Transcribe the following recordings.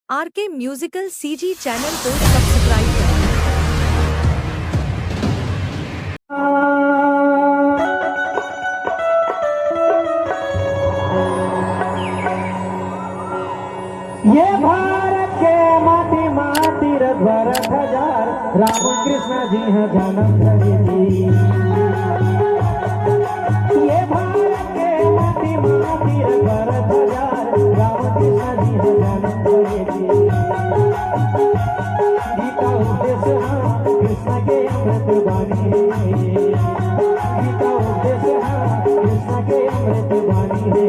R K musical CG channel को subscribe करें। ये भारत के माटी माटी रघुवर हजार राम कृष्ण जी हैं जन्म धरी। ये भारत के माटी माटी रघुवर हजार राम कृष्ण जी हैं जन्म धरी। गीता उपदेश हाँ कृष्ण के अमृत वाणी है। गीता उपदेश हाँ कृष्ण के अमृत वाणी है।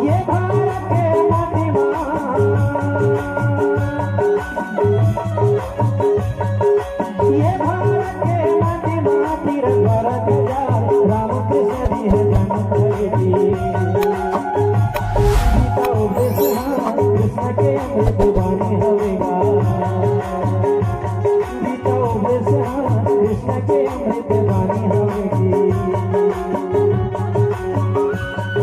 ये भारत के माटी ये भारत के माटी माटी रघुवर हजार राम कृष्ण जी है जन्म धरी। गीता उपदेश हाँ कृष्ण के अमृत वाणी हवेगा। गीता उपदेश हाँ कृष्ण के अमृत वाणी हवेगी।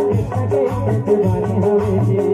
कृष्ण के अमृत वाणी हवे जी।